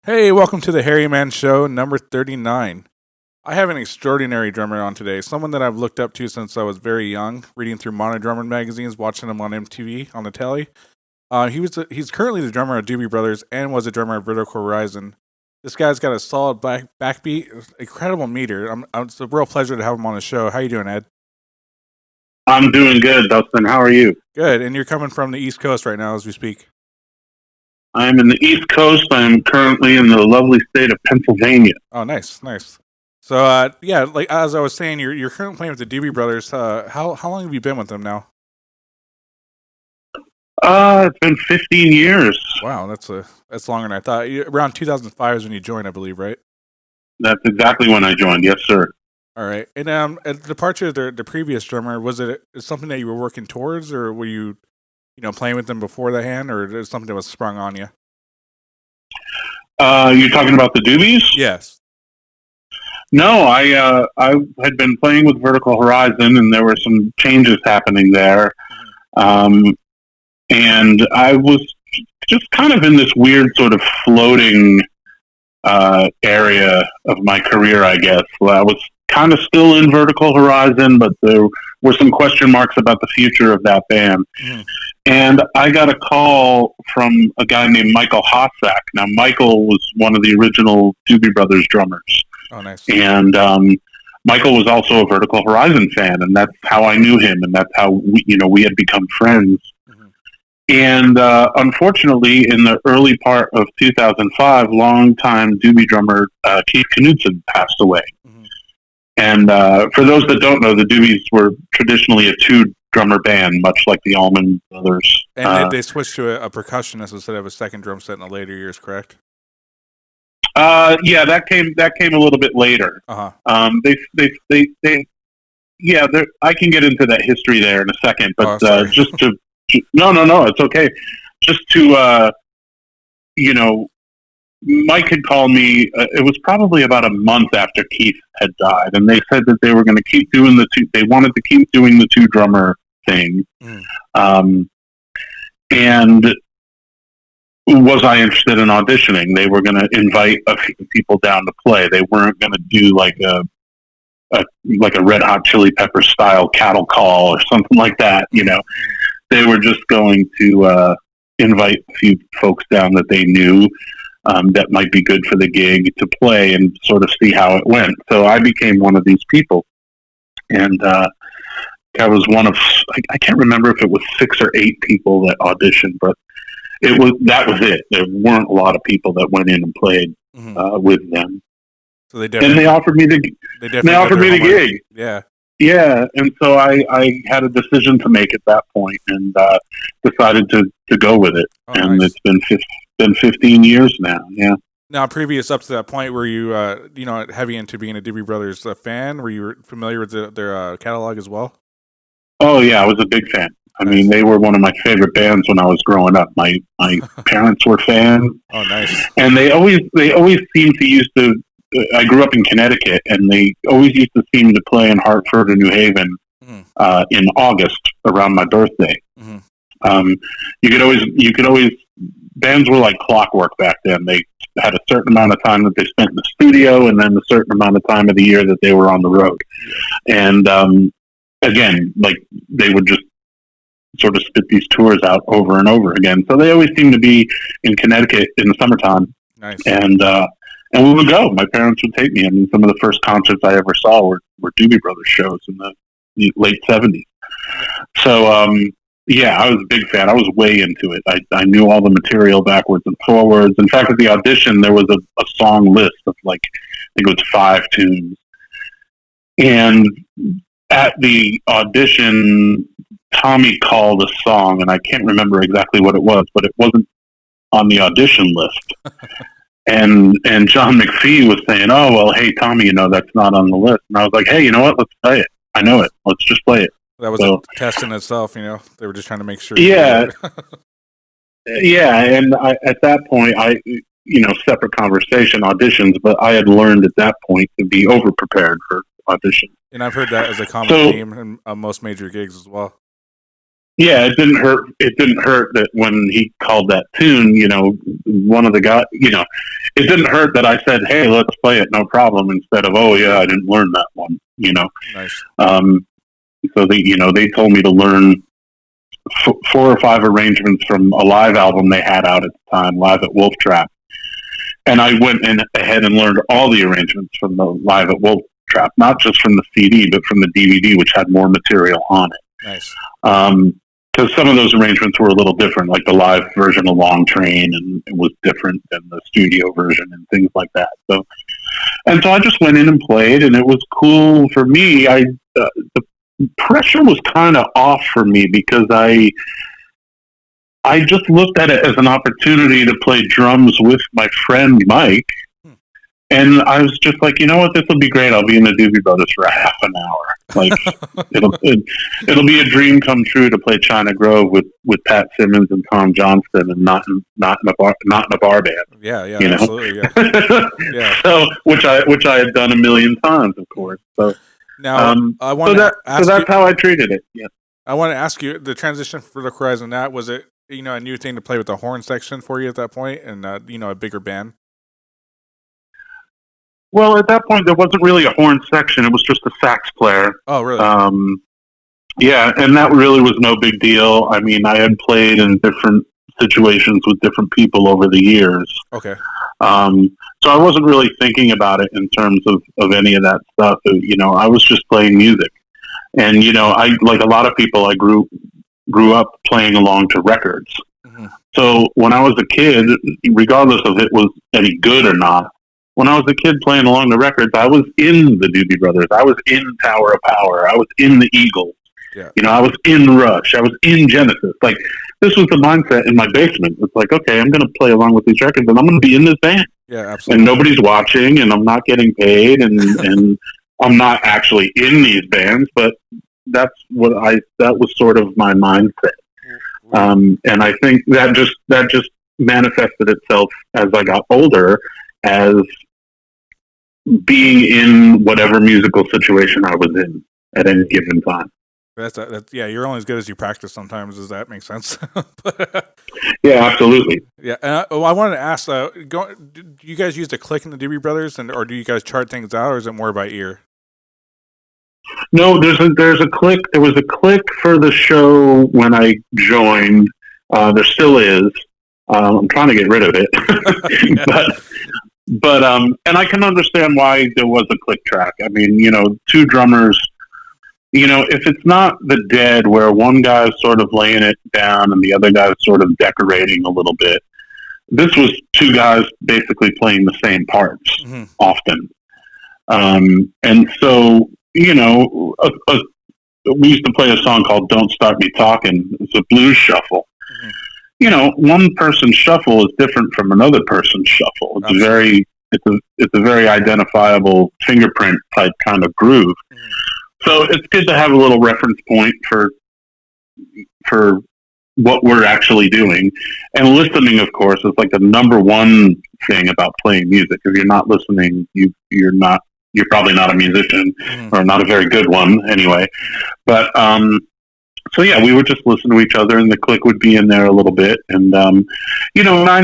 Hey, welcome to the Harry Man Show, number 39. I have an extraordinary drummer on today, someone that I've looked up to since I was very young, reading through Mono Drummer magazines, watching him on MTV, on the telly. He's currently the drummer of Doobie Brothers and was a drummer of Vertical Horizon. This guy's got a solid backbeat, incredible meter. It's a real pleasure to have him on the show. How you doing, Ed? I'm doing good, Dustin. How are you? Good, and you're coming from the East Coast right now as we speak. I'm in the East Coast. I'm currently in the lovely state of Pennsylvania. Oh, nice, nice. So, yeah, like as I was saying, you're currently playing with the Doobie Brothers. How long have you been with them now? It's been 15 years. Wow, that's longer than I thought. Around 2005 is when you joined, I believe, right? That's exactly when I joined. Yes, sir. All right. And at the departure of the previous drummer, was it something that you were working towards, or were you playing with them before the hand, or is it something that was sprung on you? You're talking about the Doobies? Yes. No, I had been playing with Vertical Horizon, and there were some changes happening there. And I was just kind of in this weird sort of floating area of my career, I guess. Well, I was kind of still in Vertical Horizon, but there were some question marks about the future of that band. Mm. And I got a call from a guy named Michael Hossack. Now, Michael was one of the original Doobie Brothers drummers. Oh, nice. And Michael was also a Vertical Horizon fan, and that's how I knew him, and that's how we had become friends. Mm-hmm. And unfortunately, in the early part of 2005, longtime Doobie drummer Keith Knudsen passed away. Mm-hmm. And for those that don't know, the Doobies were traditionally a two-drummer band, much like the Allman Brothers. And they switched to a percussionist instead of a second drum set in the later years, correct? Yeah, that came a little bit later. Uh-huh. Yeah, I can get into that history there in a second, but just to no, it's okay. Just to Mike had called me. It was probably about a month after Keith had died, and they said that they were going to keep doing the two. They wanted to keep doing the two drummer thing, and was I interested in auditioning? They were going to invite a few people down to play. They weren't going to do like a Red Hot Chili Pepper style cattle call or something like that. They were just going to invite a few folks down that they knew that might be good for the gig to play and sort of see how it went. So I became one of these people, and I was one of, I can't remember if it was 6 or 8 people that auditioned, but that was it. There weren't a lot of people that went in and played with them. So they offered me the gig. Yeah, and so I had a decision to make at that point, and decided to go with it. Oh, and nice. It's been 15 years now. Yeah. Now, previous up to that point, were you heavy into being a Doobie Brothers fan? Were you familiar with their catalog as well? Oh yeah, I was a big fan. I mean, they were one of my favorite bands when I was growing up. My parents were fans. Oh, nice. And they always seemed to used to. I grew up in Connecticut, and they always used to seem to play in Hartford or New Haven in August around my birthday. Mm-hmm. You could always. Bands were like clockwork back then. They had a certain amount of time that they spent in the studio, and then a certain amount of time of the year that they were on the road. And again, like they would just sort of spit these tours out over and over again. So they always seemed to be in Connecticut in the summertime. Nice. And we would go. My parents would take me. I mean, some of the first concerts I ever saw were Doobie Brothers shows in the late 70s. So, yeah, I was a big fan. I was way into it. I knew all the material backwards and forwards. In fact, at the audition, there was a song list of I think it was 5 tunes. And at the audition, Tommy called a song, and I can't remember exactly what it was, but it wasn't on the audition list. And John McPhee was saying, "Oh, well, hey, Tommy, that's not on the list." And I was like, "Hey, you know what? Let's play it. I know it. Let's just play it." That was a test in itself, They were just trying to make sure. Yeah. Yeah, and at that point, separate conversation, auditions, but I had learned at that point to be over-prepared for auditions. And I've heard that as a common theme in most major gigs as well. Yeah, it didn't hurt. It didn't hurt that when he called that tune, one of the guys, it didn't hurt that I said, "Hey, let's play it, no problem," instead of, "Oh yeah, I didn't learn that one." Nice. So they told me to learn 4 or 5 arrangements from a live album they had out at the time, live at Wolf Trap, and I went ahead and learned all the arrangements from the live at Wolf Trap, not just from the CD, but from the DVD, which had more material on it. Nice. Because some of those arrangements were a little different, like the live version of Long Train, and it was different than the studio version and things like that. So I just went in and played, and it was cool for me. The pressure was kind of off for me because I just looked at it as an opportunity to play drums with my friend Mike. And I was just like, you know what, this will be great. I'll be in the Doobie Brothers for a half an hour. Like, it'll be a dream come true to play China Grove with Pat Simmons and Tom Johnston, and not in a bar band. Yeah, absolutely. Yeah. Yeah. So, which I had done a million times, of course. So now, I want so that's how I treated it. Yeah. I want to ask you, the transition for the Horizon, that was it. A new thing to play with the horn section for you at that point, and a bigger band. Well, at that point, there wasn't really a horn section. It was just a sax player. Oh, really? Yeah, and that really was no big deal. I mean, I had played in different situations with different people over the years. Okay. So I wasn't really thinking about it in terms of any of that stuff. I was just playing music. And, I, like a lot of people, I grew up playing along to records. Mm-hmm. So when I was a kid, regardless of it was any good or not, when I was a kid playing along the records, I was in the Doobie Brothers. I was in Tower of Power. I was in the Eagles. Yeah. I was in Rush. I was in Genesis. Like, this was the mindset in my basement. It's like, okay, I'm going to play along with these records, and I'm going to be in this band. Yeah, absolutely. And nobody's watching, and I'm not getting paid, and I'm not actually in these bands, but that was sort of my mindset. And I think that just manifested itself as I got older as being in whatever musical situation I was in at any given time. That's you're only as good as you practice sometimes. Does that make sense? Yeah, absolutely. Yeah. I wanted to ask, do you guys use the click in the Doobie Brothers, or do you guys chart things out, or is it more by ear? No, there's a click. There was a click for the show when I joined. There still is. I'm trying to get rid of it, but and I can understand why there was a click track. I mean, two drummers. If it's not the Dead, where one guy's sort of laying it down and the other guy's sort of decorating a little bit, this was two guys basically playing the same parts often. And so, we used to play a song called "Don't Start Me Talking." It's a blues shuffle. One person's shuffle is different from another person's shuffle. It's a very identifiable fingerprint type kind of groove. So it's good to have a little reference point for what we're actually doing. And listening, of course, is like the number one thing about playing music. If you're not listening, you're probably not a musician, or not a very good one anyway. But so yeah, we would just listen to each other, and the click would be in there a little bit. And 9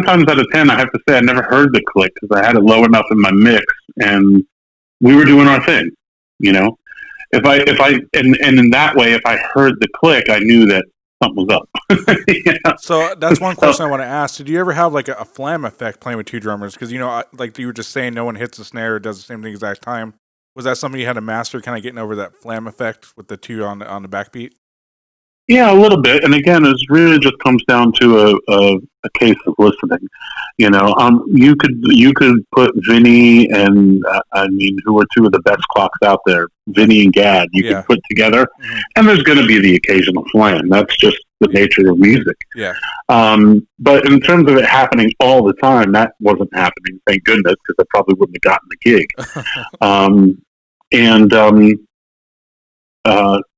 times out of 10, I have to say I never heard the click because I had it low enough in my mix, and we were doing our thing. If I in that way, if I heard the click, I knew that something was up. So that's one question I want to ask. Did you ever have like a Flam effect playing with two drummers? Because like you were just saying, no one hits the snare or does the same thing exact time. Was that something you had to master, kind of getting over that Flam effect with the two on the backbeat? Yeah, a little bit. And again, it really just comes down to a case of listening. You could put Vinny and who are two of the best clocks out there, Vinny and Gad. You could put together, and there's going to be the occasional Flam. That's just the nature of music. Yeah. But in terms of it happening all the time, that wasn't happening. Thank goodness, because I probably wouldn't have gotten the gig.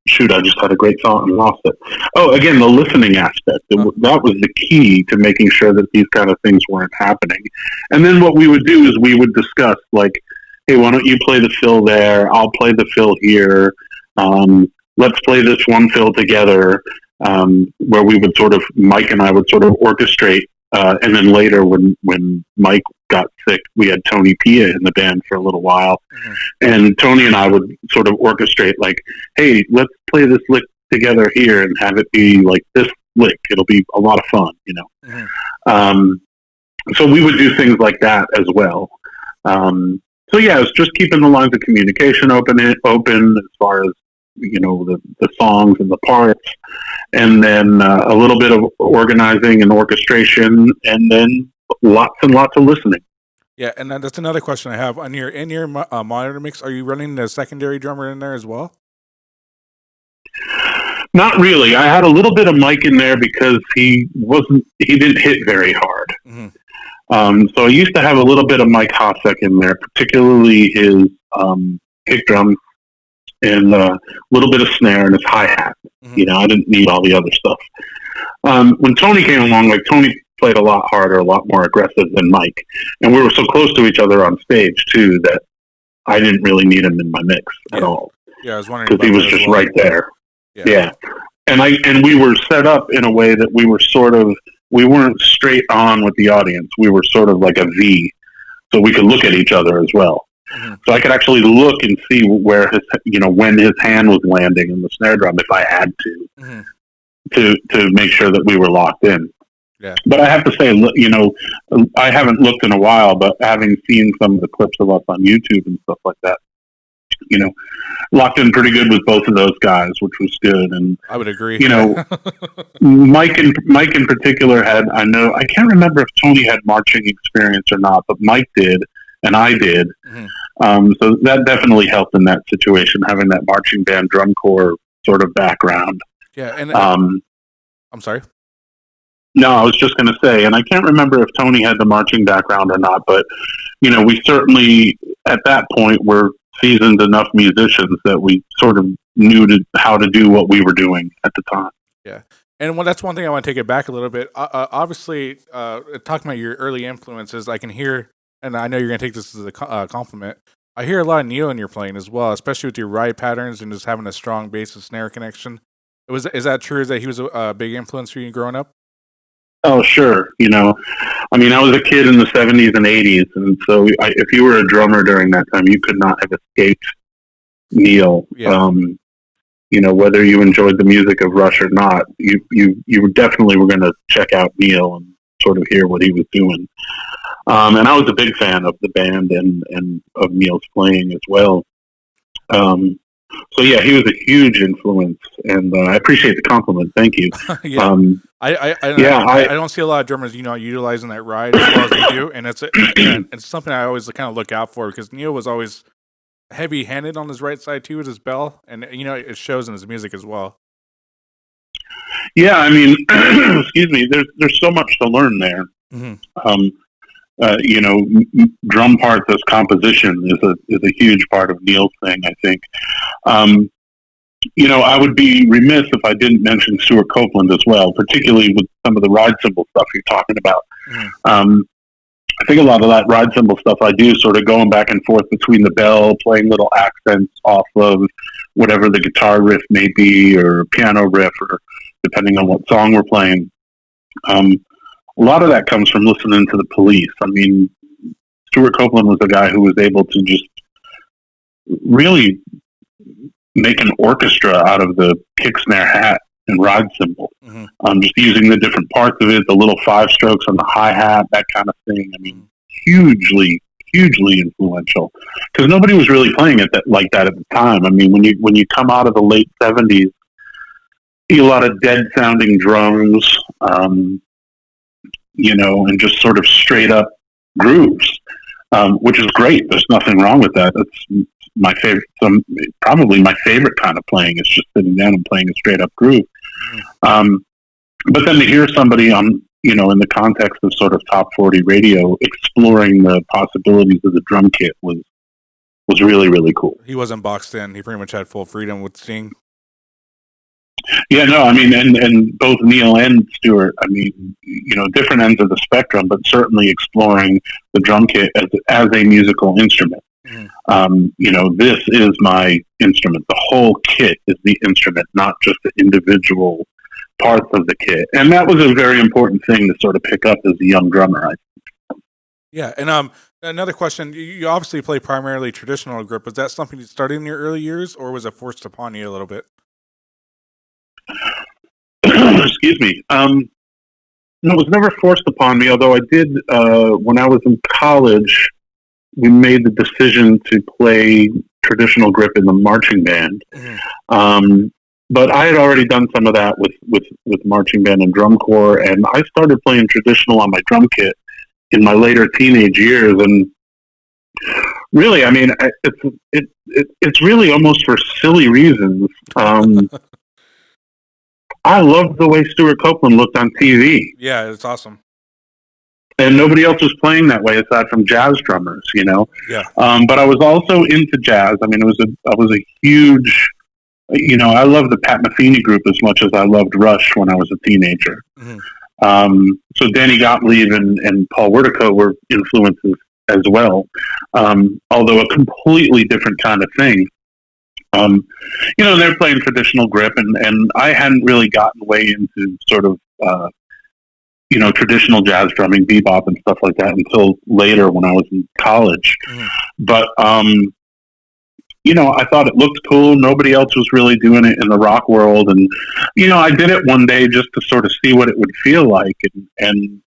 Shoot, I just had a great thought and lost it. Oh, again, the listening aspect. That was the key to making sure that these kind of things weren't happening. And then what we would do is we would discuss, like, hey, why don't you play the fill there? I'll play the fill here. Let's play this one fill together. where we would Mike and I would sort of orchestrate. And then later, when Mike got sick, we had Tony Pia in the band for a little while. Mm-hmm. And Tony and I would sort of orchestrate, like, hey, let's play this lick together here and have it be like this lick. It'll be a lot of fun, you know. Mm-hmm. So we would do things like that as well. So yeah, it's just keeping the lines of communication open as far as, you know, the songs and the parts, and then a little bit of organizing and orchestration, and then lots and lots of listening. Yeah, and that's another question I have. In your monitor mix, are you running the secondary drummer in there as well? Not really. I had a little bit of Mike in there because he didn't hit very hard. Mm-hmm. So I used to have a little bit of Mike Hosek in there, particularly his kick drum and a little bit of snare and his hi-hat. Mm-hmm. You know, I didn't need all the other stuff. When Tony came along, like, Tony played a lot harder, a lot more aggressive than Mike. And we were so close to each other on stage, too, that I didn't really need him in my mix at all. Yeah, I was wondering. Because he was just right there. Yeah. And we were set up in a way that we weren't straight on with the audience. We were sort of like a V, so we could look at each other as well. Mm-hmm. So I could actually look and see where when his hand was landing in the snare drum if I had to, mm-hmm. to make sure that we were locked in. Yeah. But I have to say, you know, I haven't looked in a while, but having seen some of the clips of us on YouTube and stuff like that, you know, locked in pretty good with both of those guys, which was good. And I would agree. You know, Mike in particular I can't remember if Tony had marching experience or not, but Mike did, and I did. Mm-hmm. So that definitely helped in that situation, having that marching band drum corps sort of background. Yeah, and I'm sorry. No, I was just going to say, and I can't remember if Tony had the marching background or not, but, you know, we certainly, at that point, were seasoned enough musicians that we sort of knew how to do what we were doing at the time. Yeah. And that's one thing I want to take it back a little bit. Obviously, talking about your early influences, I can hear, and I know you're going to take this as a compliment, I hear a lot of Neil in your playing as well, especially with your ride patterns and just having a strong bass and snare connection. Is that true? Is that he was a big influence for you growing up? Oh, sure. You know, I mean, I was a kid in the 70s and 80s, and so if you were a drummer during that time, you could not have escaped Neil. Yeah. You know, whether you enjoyed the music of Rush or not, you definitely were going to check out Neil and sort of hear what he was doing. And I was a big fan of the band and of Neil's playing as well. So yeah, he was a huge influence, and I appreciate the compliment. Thank you. Yeah. I don't see a lot of drummers, you know, utilizing that ride as well as they do, and it's something I always kind of look out for because Neil was always heavy-handed on his right side too with his bell, and you know it shows in his music as well. Yeah, I mean, excuse me. There's so much to learn there. Mm-hmm. You know, drum parts as composition is a huge part of Neil's thing, I think. You know, I would be remiss if I didn't mention Stuart Copeland as well, particularly with some of the ride cymbal stuff you're talking about. Mm. I think a lot of that ride cymbal stuff I do sort of going back and forth between the bell, playing little accents off of whatever the guitar riff may be or piano riff, or depending on what song we're playing. A lot of that comes from listening to the Police. I mean, Stuart Copeland was a guy who was able to just really make an orchestra out of the kick, snare, hat, and ride cymbal. Mm-hmm. Just using the different parts of it, the little 5 strokes on the hi-hat, that kind of thing. I mean, hugely influential. Because nobody was really playing it like that at the time. I mean, when you come out of the late 70s, see a lot of dead-sounding drums, you know, and just sort of straight-up grooves, which is great. There's nothing wrong with that. That's my favorite. Probably my favorite kind of playing is just sitting down and playing a straight-up groove. But then to hear somebody on, you know, in the context of sort of top 40 radio, exploring the possibilities of the drum kit was really, really cool. He wasn't boxed in. He pretty much had full freedom with Sting. Yeah, no, I mean, and both Neil and Stuart, I mean, you know, different ends of the spectrum, but certainly exploring the drum kit as a musical instrument. Mm-hmm. You know, this is my instrument. The whole kit is the instrument, not just the individual parts of the kit, and that was a very important thing to sort of pick up as a young drummer. Yeah, and another question: you obviously play primarily traditional grip. Was that something you started in your early years, or was it forced upon you a little bit? Excuse me. No, it was never forced upon me. Although I did, when I was in college, we made the decision to play traditional grip in the marching band. Mm-hmm. But I had already done some of that with marching band and drum corps, and I started playing traditional on my drum kit in my later teenage years. And really, I mean, it's really almost for silly reasons. I loved the way Stuart Copeland looked on TV. Yeah, it's awesome. And nobody else was playing that way aside from jazz drummers, you know. Yeah. But I was also into jazz. I mean, I was a huge, you know, I loved the Pat Metheny group as much as I loved Rush when I was a teenager. Mm-hmm. So Danny Gottlieb and Paul Wertico were influences as well, although a completely different kind of thing. You know, they're playing traditional grip, and I hadn't really gotten way into sort of, you know, traditional jazz drumming, bebop and stuff like that until later when I was in college. Mm. But, you know, I thought it looked cool. Nobody else was really doing it in the rock world. And, you know, I did it one day just to sort of see what it would feel like and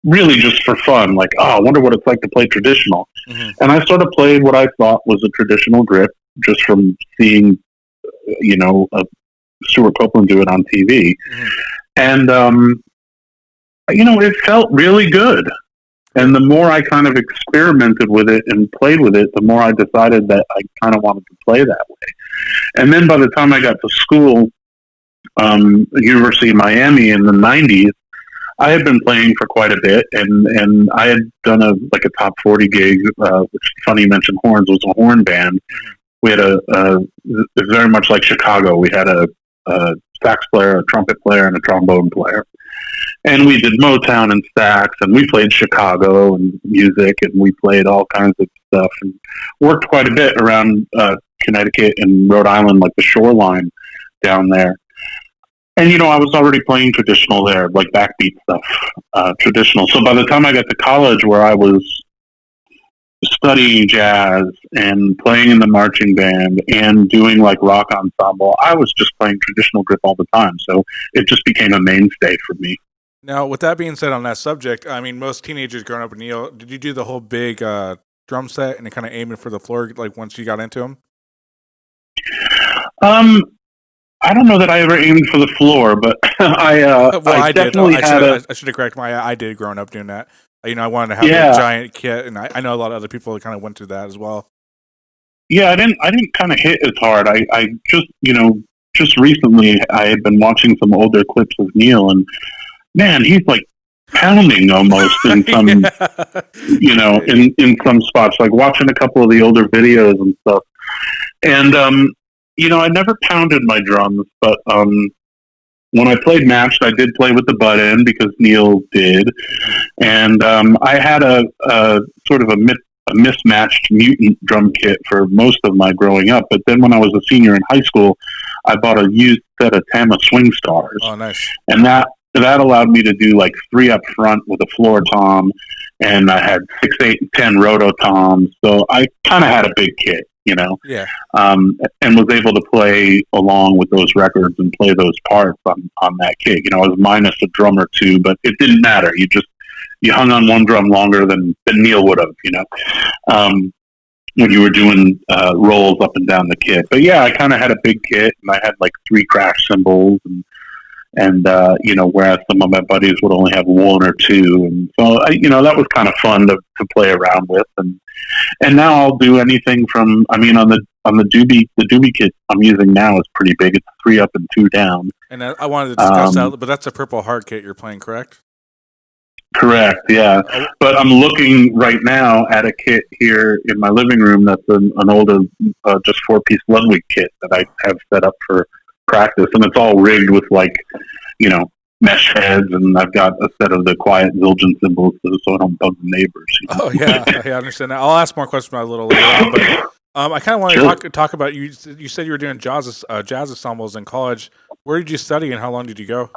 really just for fun. Like, oh, I wonder what it's like to play traditional. Mm-hmm. And I sort of played what I thought was a traditional grip just from seeing, you know, Stuart Copeland do it on TV. Mm-hmm. And, you know, it felt really good. And the more I kind of experimented with it and played with it, the more I decided that I kind of wanted to play that way. And then by the time I got to school, University of Miami in the 90s, I had been playing for quite a bit, and I had done a top 40 gig, which, funny you mentioned horns, was a horn band. We had very much like Chicago, we had a sax player, a trumpet player, and a trombone player. And we did Motown and sax, and we played Chicago and music, and we played all kinds of stuff, and worked quite a bit around Connecticut and Rhode Island, like the shoreline down there. And, you know, I was already playing traditional there, like backbeat stuff, traditional. So by the time I got to college, where I was studying jazz and playing in the marching band and doing like rock ensemble, I was just playing traditional grip all the time. So it just became a mainstay for me. Now, with that being said on that subject, I mean, most teenagers growing up with Neil, did you do the whole big drum set and kind of aiming for the floor, like once you got into them? I don't know that I ever aimed for the floor, but I definitely had I should have corrected I did growing up doing that. You know, I wanted to have a giant kit, and I know a lot of other people kind of went through that as well. Yeah, I didn't kind of hit as hard. I just, you know, just recently I had been watching some older clips of Neil, and man, he's like pounding almost in some, you know, in some spots, like watching a couple of the older videos and stuff. And, you know, I never pounded my drums, but when I played matched, I did play with the butt end because Neil did. And I had a sort of a mismatched mutant drum kit for most of my growing up. But then when I was a senior in high school, I bought a used set of Tama Swing Stars. Oh, nice. And that allowed me to do like 3 up front with a floor tom, and I had 6, 8, and 10 roto toms. So I kind of had a big kit, you know. Yeah. And was able to play along with those records and play those parts on that kit. You know, I was minus a drum or two, but it didn't matter. You hung on one drum longer than Neil would have, you know, when you were doing rolls up and down the kit. But yeah, I kind of had a big kit, and I had like 3 crash cymbals, and you know, whereas some of my buddies would only have 1 or 2, and so you know, that was kind of fun to play around with. And now I'll do anything from, I mean, on the Doobie kit I'm using now is pretty big. It's 3 up and 2 down. And I wanted to discuss that, but that's a purple heart kit you're playing, correct? Correct, yeah. But I'm looking right now at a kit here in my living room that's an older, just 4-piece Ludwig kit that I have set up for practice, and it's all rigged with, like, you know, mesh heads, and I've got a set of the quiet Zildjian cymbals so I don't bug the neighbors. You know? Oh, yeah, I understand that. I'll ask more questions about it a little later on, but I kind of want Sure. to talk about you. You said you were doing jazz ensembles in college. Where did you study, and how long did you go?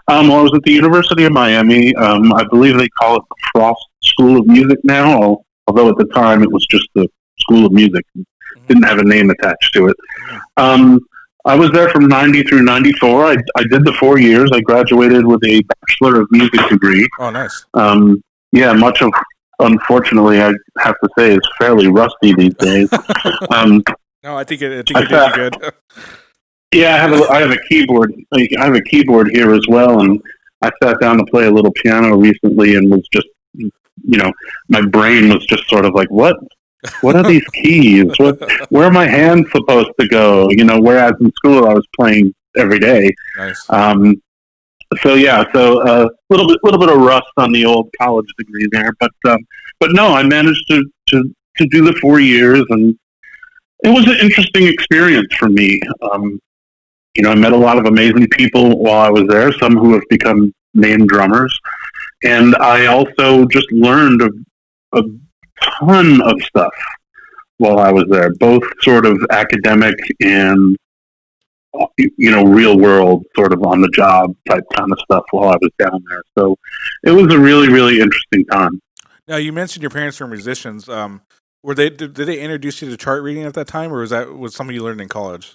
Well, I was at the University of Miami. I believe they call it the Frost School of Music now, although at the time it was just the School of Music. Mm-hmm. Didn't have a name attached to it. I was there from 90 through 94. I did the 4 years. I graduated with a Bachelor of Music degree. Oh, nice. Yeah, much of, unfortunately, I have to say, is fairly rusty these days. No, I think you did good. Yeah, I have a keyboard. I have a keyboard here as well, and I sat down to play a little piano recently, and was just, my brain was just sort of like, what are these keys? Where are my hands supposed to go? Whereas in school I was playing every day. Nice. So a little bit of rust on the old college degree there, but no, I managed to do the 4 years, and it was an interesting experience for me. I met a lot of amazing people while I was there, some who have become named drummers. And I also just learned a ton of stuff while I was there, both sort of academic and, real world sort of on the job type kind of stuff while I was down there. So it was a really, really interesting time. Now, you mentioned your parents were musicians. Did they introduce you to chart reading at that time, or was something you learned in college?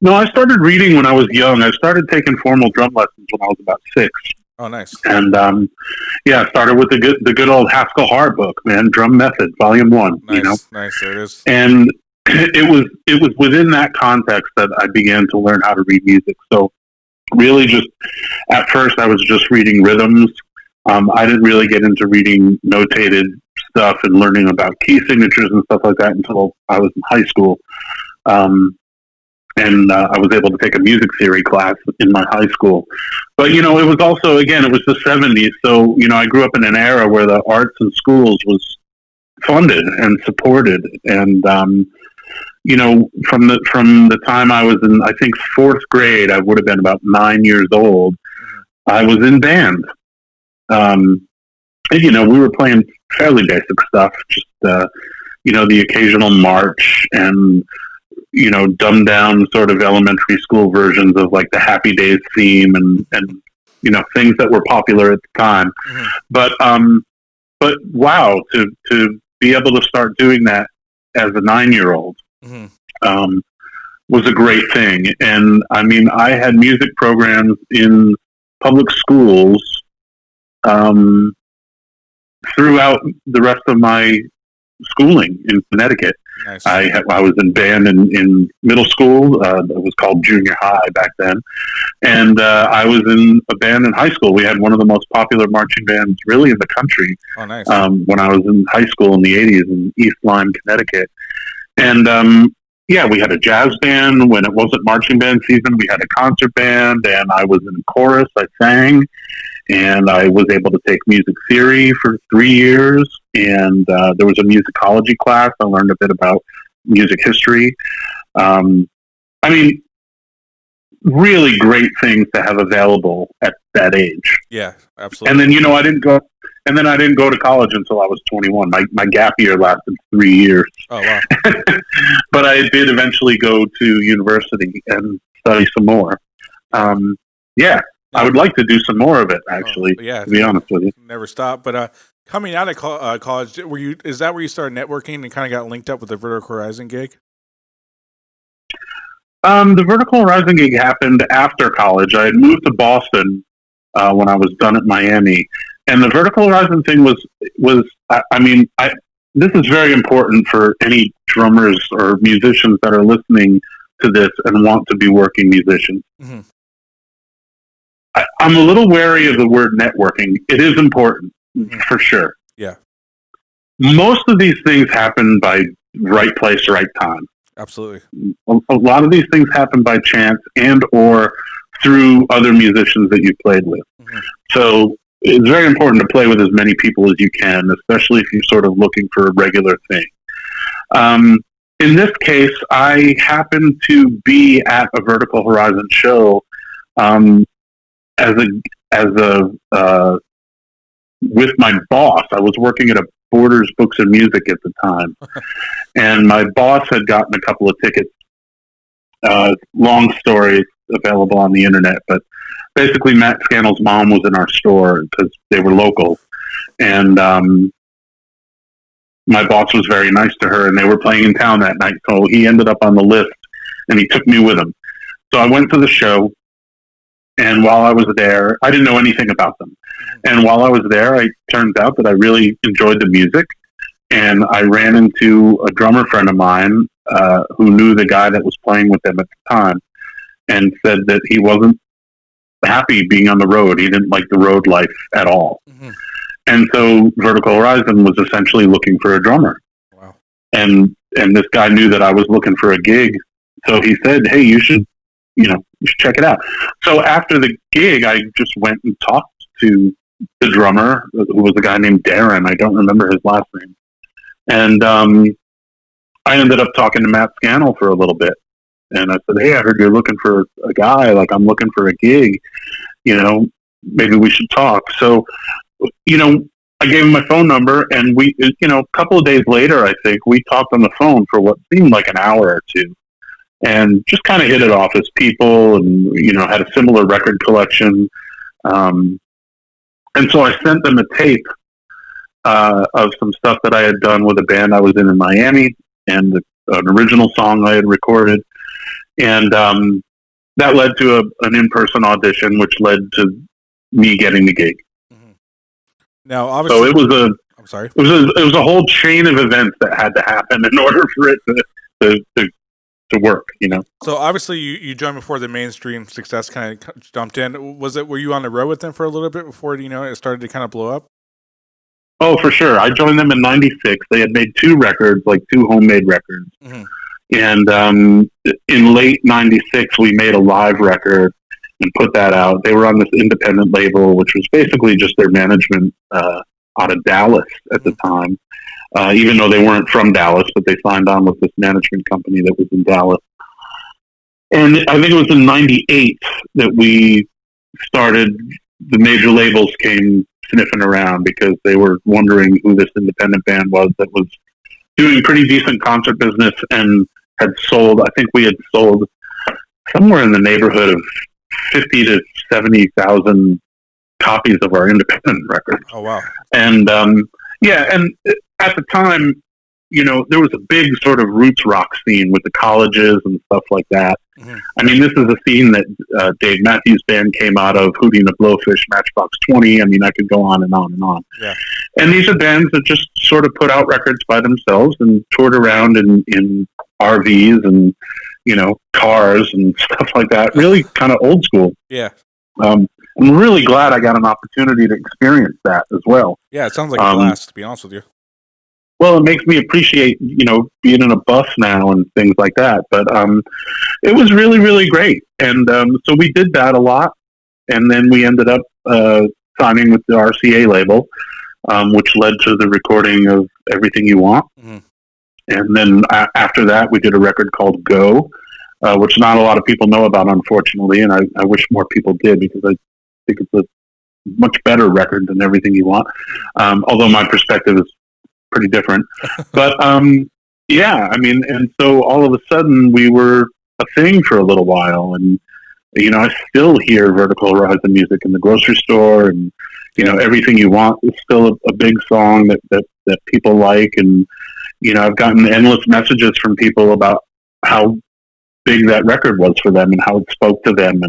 No, I started reading when I was young. I started taking formal drum lessons when I was about 6. Oh, nice. And I started with the good old Haskell Hart book, man, Drum Method, Volume 1. Nice, nice. There it is. And it was within that context that I began to learn how to read music. So really, just at first, I was just reading rhythms. I didn't really get into reading notated stuff and learning about key signatures and stuff like that until I was in high school. And I was able to take a music theory class in my high school. But, it was also, again, it was the 70s. So, I grew up in an era where the arts and schools was funded and supported. And, from the time I was in, I think, 4th grade, I would have been about 9 years old, I was in band. And, we were playing fairly basic stuff, just, the occasional march and, dumbed down sort of elementary school versions of like the Happy Days theme and things that were popular at the time. Mm-hmm. But wow, to be able to start doing that as a 9-year-old was a great thing. And I mean, I had music programs in public schools throughout the rest of my schooling in Connecticut. Nice. I was in band in middle school. It was called junior high back then. And I was in a band in high school. We had one of the most popular marching bands really in the country. Oh, nice. When I was in high school in the 80s in East Lyme, Connecticut. And we had a jazz band. When it wasn't marching band season, we had a concert band, and I was in chorus. I sang. And I was able to take music theory for 3 years. And there was a musicology class. I learned a bit about music history. I mean, really great things to have available at that age. Yeah, absolutely. And then, I didn't go to college until I was 21. My gap year lasted 3 years. Oh, wow. But I did eventually go to university and study some more. I would like to do some more of it, actually, to be honest with you. Never stop. But coming out of college, is that where you started networking and kind of got linked up with the Vertical Horizon gig? The Vertical Horizon gig happened after college. I had moved to Boston when I was done at Miami. And the Vertical Horizon thing was this is very important for any drummers or musicians that are listening to this and want to be working musicians. Mm-hmm. I'm a little wary of the word networking. It is important, for sure. Yeah. Most of these things happen by right place, right time. Absolutely. A lot of these things happen by chance and or through other musicians that you've played with. Mm-hmm. So it's very important to play with as many people as you can, especially if you're sort of looking for a regular thing. In this case, I happened to be at a Vertical Horizon show with my boss. I was working at Borders Books and Music at the time. And my boss had gotten a couple of tickets. Long story, available on the internet, but basically Matt Scannell's mom was in our store because they were local. And my boss was very nice to her, and they were playing in town that night. So he ended up on the list, and he took me with him. So I went to the show, and while I was there, I didn't know anything about them. And while I was there, it turns out that I really enjoyed the music, and I ran into a drummer friend of mine who knew the guy that was playing with them at the time, and said that he wasn't happy being on the road. He didn't like the road life at all. Mm-hmm. And so Vertical Horizon was essentially looking for a drummer. Wow. And this guy knew that I was looking for a gig. So he said, hey, you should check it out. So after the gig, I just went and talked to the drummer, who was a guy named Darren. I don't remember his last name. And I ended up talking to Matt Scannell for a little bit. And I said, hey, I heard you're looking for a guy. Like, I'm looking for a gig. Maybe we should talk. So, I gave him my phone number, and we, a couple of days later, I think, we talked on the phone for what seemed like an hour or two, and just kind of hit it off as people, and, had a similar record collection. And so I sent them a tape of some stuff that I had done with a band I was in Miami, and an original song I had recorded. And that led to an in-person audition, which led to me getting the gig. Now, obviously, so it was I'm sorry. It was a whole chain of events that had to happen in order for it to work. So obviously, you joined before the mainstream success kind of jumped in. Were you on the road with them for a little bit before it started to kind of blow up? Oh, for sure. I joined them in '96. They had made 2 records, like 2 homemade records, and in late '96, we made a live record and put that out. They were on this independent label, which was basically just their management out of Dallas at the time, even though they weren't from Dallas, but they signed on with this management company that was in Dallas. And I think it was in '98 that we started, the major labels came sniffing around because they were wondering who this independent band was that was doing pretty decent concert business and had sold, I think we had sold somewhere in the neighborhood of 50 to 70,000 copies of our independent records. Oh, wow. And, and at the time, there was a big sort of roots rock scene with the colleges and stuff like that. Mm-hmm. I mean, this is a scene that Dave Matthews Band came out of, Hootie and the Blowfish, Matchbox 20. I mean, I could go on and on and on. Yeah. And these are bands that just sort of put out records by themselves and toured around in RVs and, cars and stuff like that. Really kind of old school. Yeah. I'm really glad I got an opportunity to experience that as well. Yeah, it sounds like a blast, to be honest with you. Well, it makes me appreciate, being in a bus now and things like that. But it was really, really great. And so we did that a lot. And then we ended up signing with the RCA label, which led to the recording of Everything You Want. Mm-hmm. And then after that, we did a record called Go, which not a lot of people know about, unfortunately. And I wish more people did, because I think it's a much better record than Everything You Want. Although my perspective is pretty different. But yeah, I mean, and so all of a sudden we were a thing for a little while. And, I still hear Vertical Horizon music in the grocery store, and, Everything You Want is still a big song that people like. And, I've gotten endless messages from people about how big that record was for them and how it spoke to them.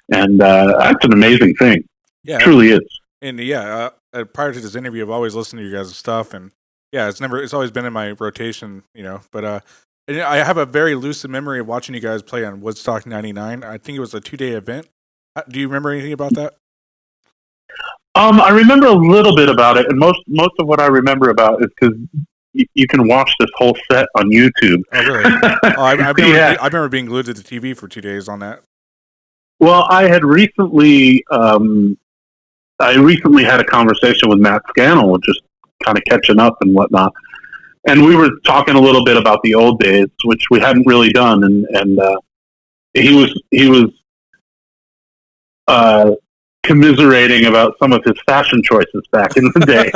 And that's an amazing thing. Yeah, it truly is. And yeah, prior to this interview, I've always listened to you guys' stuff, and yeah, it's always been in my rotation, but I have a very lucid memory of watching you guys play on Woodstock 99. I think it was a 2-day event. Do you remember anything about that? I remember a little bit about it, and most of what I remember about is because you can watch this whole set on YouTube. Oh, really? I remember being glued to the TV for 2 days on that. Well, I had recently, had a conversation with Matt Scannell, just kind of catching up and whatnot. And we were talking a little bit about the old days, which we hadn't really done. And he was commiserating about some of his fashion choices back in the day.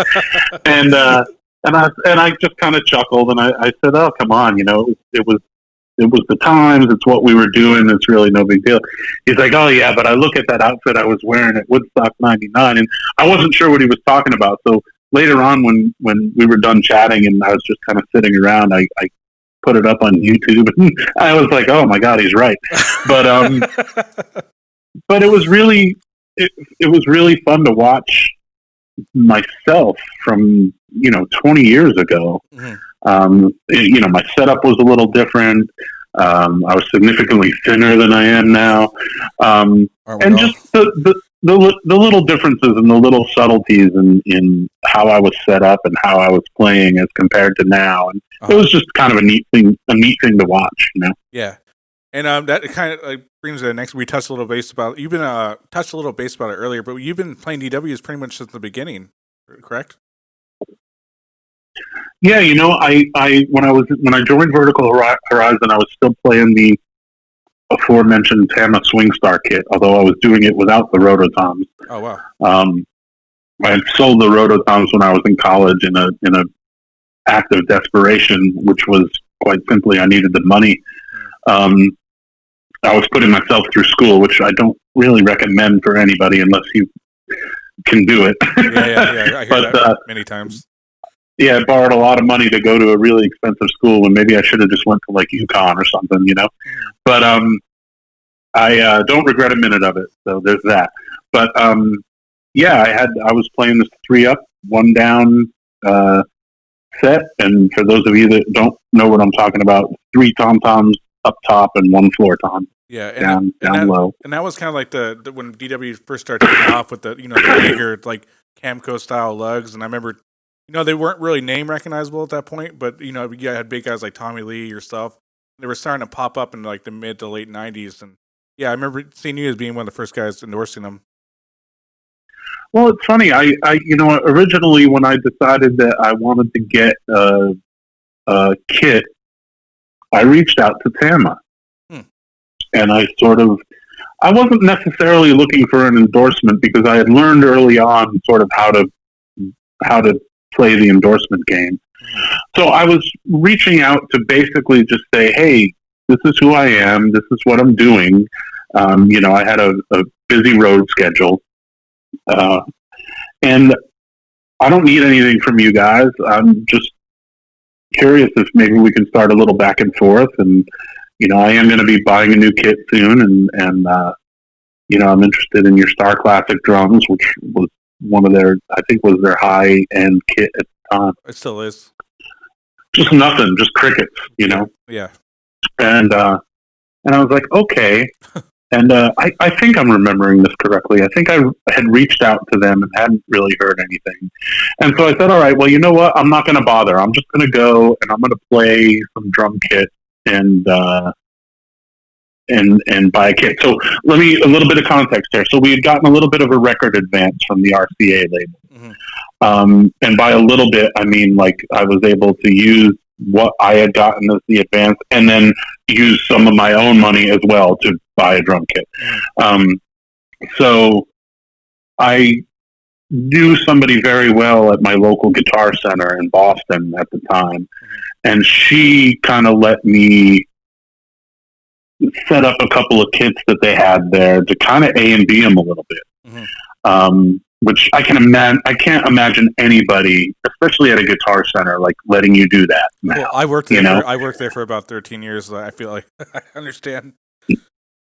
And And I just kind of chuckled, and I said, "Oh, come on, it was the times. It's what we were doing. It's really no big deal." He's like, "Oh yeah, but I look at that outfit I was wearing at Woodstock '99, and I wasn't sure what he was talking about." So later on, when we were done chatting, and I was just kind of sitting around, I put it up on YouTube, and I was like, "Oh my god, he's right." But but it was really it was really fun to watch myself from 20 years ago. My setup was a little different. I was significantly thinner than I am now, and just the little differences and the little subtleties in how I was set up and how I was playing as compared to now, and it was just kind of a neat thing to watch. Yeah. And that kind of brings to the next. We touched a little base about you've been touched a little base about it earlier, but you've been playing DWs pretty much since the beginning, correct? Yeah, when I joined Vertical Horizon, I was still playing the aforementioned Tama Swing Star kit, although I was doing it without the Rototoms. Oh wow! I had sold the Rototoms when I was in college in a act of desperation, which was quite simply I needed the money. I was putting myself through school, which I don't really recommend for anybody unless you can do it. Yeah. I hear that many times. Yeah, I borrowed a lot of money to go to a really expensive school when maybe I should have just went to like UConn or something, But I don't regret a minute of it. So there's that. But I was playing this 3-up, 1 down set, and for those of you that don't know what I'm talking about, 3 tom-toms up top and 1 floor tom. Yeah, and down low. And that was kind of like the when DW first started taking off with the the bigger like Camco style lugs, and I remember they weren't really name recognizable at that point, but you had big guys like Tommy Lee, yourself. They were starting to pop up in like the mid to late '90s, and I remember seeing you as being one of the first guys endorsing them. Well, it's funny. I originally when I decided that I wanted to get a kit, I reached out to Tama, and I wasn't necessarily looking for an endorsement because I had learned early on sort of how to play the endorsement game. So I was reaching out to basically just say, "Hey, this is who I am. This is what I'm doing." I had a busy road schedule, and I don't need anything from you guys. I'm just curious if maybe we can start a little back and forth. And I am going to be buying a new kit soon, and I'm interested in your Star Classic drums, which was one of their high end kit at the time. It still is. Just nothing, just crickets, Yeah. And I was like, okay. And I think I'm remembering this correctly. I think I had reached out to them and hadn't really heard anything. And so I said, all right, well, you know what? I'm not going to bother. I'm just going to go and I'm going to play some drum kit and buy a kit. So a little bit of context there. So we had gotten a little bit of a record advance from the RCA label. And by a little bit, I mean, like I was able to use what I had gotten as the advance and then use some of my own money as well to buy a drum kit. So I knew somebody very well at my local guitar center in Boston at the time. And she kind of let me set up a couple of kits that they had there to kind of A and B them a little bit. Which I can't imagine anybody, especially at a guitar center, like letting you do that. Now, well, I worked there. I worked there for about 13 years. So I feel like I understand.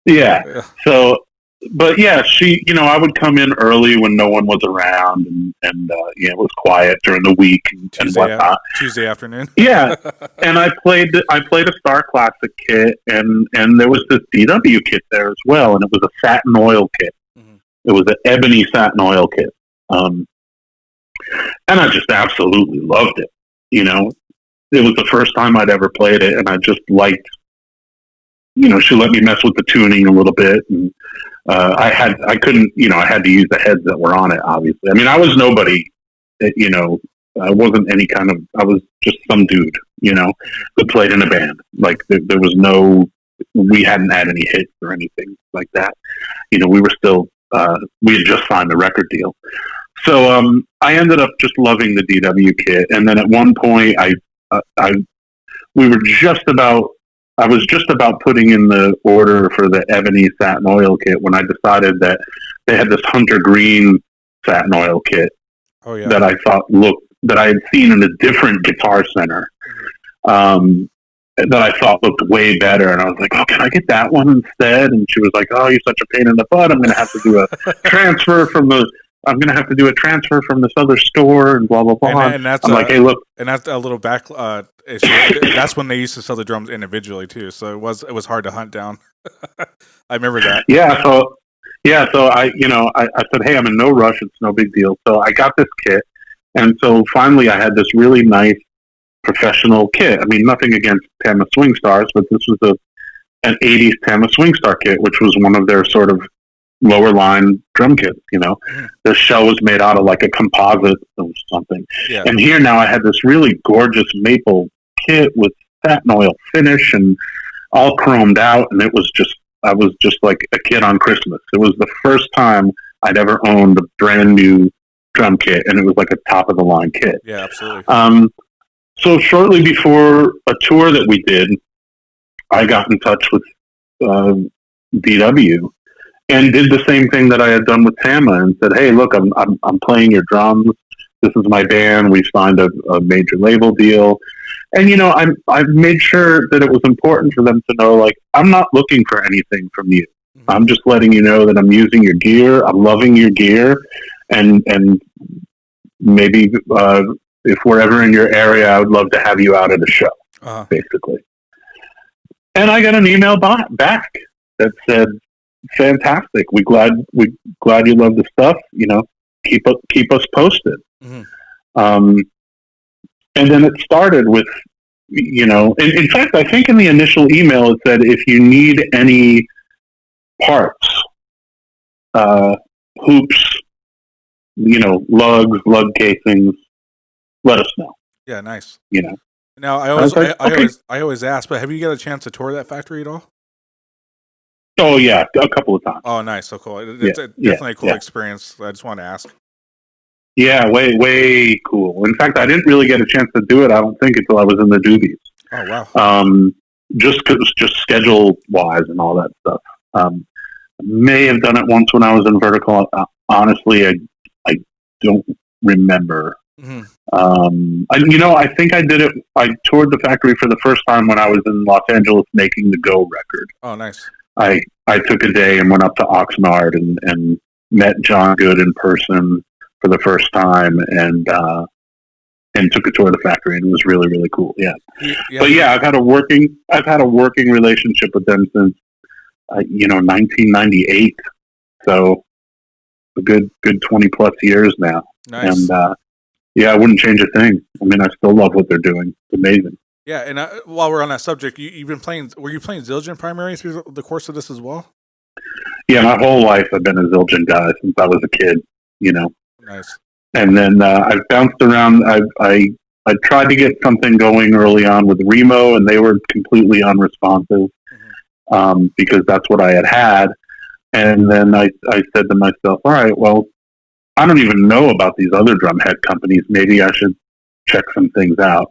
Yeah. So, but yeah, she, I would come in early when no one was around, and it was quiet during the week and whatnot. Tuesday afternoon. Yeah, and I played a Star Classic kit, and there was this DW kit there as well, and it was a satin oil kit. It was an ebony satin oil kit. And I just absolutely loved it. It was the first time I'd ever played it, and I just liked, she let me mess with the tuning a little bit. And I had to use the heads that were on it, obviously. I mean, I was nobody, I wasn't I was just some dude, who played in a band. Like, there was we hadn't had any hits or anything like that. We were still, we had just signed the record deal. So I ended up just loving the DW kit, and then at one point, we were just about. I was just about putting in the order for the ebony satin oil kit when I decided that they had this hunter green satin oil kit that I thought that I had seen in a different Guitar Center. That I thought looked way better, and I was like, "Oh, can I get that one instead?" And she was like, "Oh, you're such a pain in the butt. I'm going to have to do a transfer from this other store, and blah blah blah." And that's I'm like, "Hey, look," and that's a little back issue. That's when they used to sell the drums individually too, so it was hard to hunt down. I remember that. So I said, "Hey, I'm in no rush. It's no big deal." So I got this kit, and so finally I had this really nice professional kit. I mean, nothing against Tama Swing Stars, but this was an 80s Tama Swing Star kit, which was one of their sort of lower line drum kits, The shell was made out of like a composite or something. Yeah. And here now I had this really gorgeous maple kit with satin oil finish and all chromed out, and I was just like a kid on Christmas. It was the first time I'd ever owned a brand new drum kit, and it was like a top of the line kit. Yeah, absolutely. So shortly before a tour that we did, I got in touch with DW and did the same thing that I had done with Tama and said, "Hey, look, I'm playing your drums. This is my band. We signed a major label deal." And I've made sure that it was important for them to know, like, I'm not looking for anything from you. Mm-hmm. I'm just letting you know that I'm using your gear. I'm loving your gear, and maybe if we're ever in your area, I would love to have you out at a show, basically. And I got an email back that said, "Fantastic. We're glad you love the stuff. Keep us posted." Mm-hmm. And then it started with, in fact, I think in the initial email it said, "If you need any parts, hoops, lugs, lug casings, let us know." Yeah, nice. Now I always ask, but have you got a chance to tour that factory at all? Oh yeah, a couple of times. Oh, nice, so cool. It's definitely a cool experience. I just want to ask. Yeah, way cool. In fact, I didn't really get a chance to do it, I don't think, until I was in the Doobies. Oh wow. Just schedule wise and all that stuff. May have done it once when I was in Vertical. Honestly, I don't remember. Mm-hmm. I think I did it. I toured the factory for the first time when I was in Los Angeles making the Go record. Oh, nice. I took a day and went up to Oxnard and met John Good in person for the first time and took a tour of the factory, and it was really, really cool. Yeah. But yeah, I've had a working relationship with them since 1998. So a good 20 plus years now. Nice. And I wouldn't change a thing. I mean, I still love what they're doing. It's amazing. Yeah, and while we're on that subject, you've been playing. Were you playing Zildjian primarily through the course of this as well? Yeah, my whole life I've been a Zildjian guy since I was a kid. Nice. And then I've bounced around. I tried to get something going early on with Remo, and they were completely unresponsive because that's what I had. And then I said to myself, all right, well, I don't even know about these other drum head companies. Maybe I should check some things out.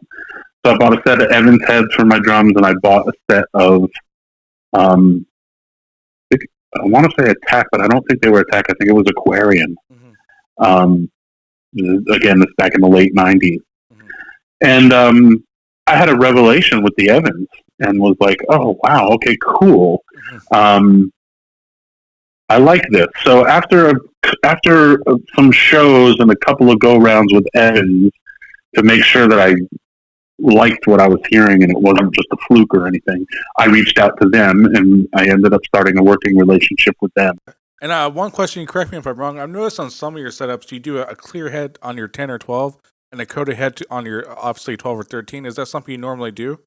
So I bought a set of Evans heads for my drums, and I bought a set of, I want to say Attack, but I don't think they were Attack. I think it was Aquarian. Mm-hmm. Again, this back in the late 90s. Mm-hmm. And I had a revelation with the Evans and was like, oh, wow, okay, cool. Mm-hmm. I like this. So after some shows and a couple of go-rounds with Evans to make sure that I liked what I was hearing and it wasn't just a fluke or anything, I reached out to them and I ended up starting a working relationship with them. And one question, correct me if I'm wrong, I've noticed on some of your setups you do a clear head on your 10 or 12 and a coated head on your obviously 12 or 13. Is that something you normally do?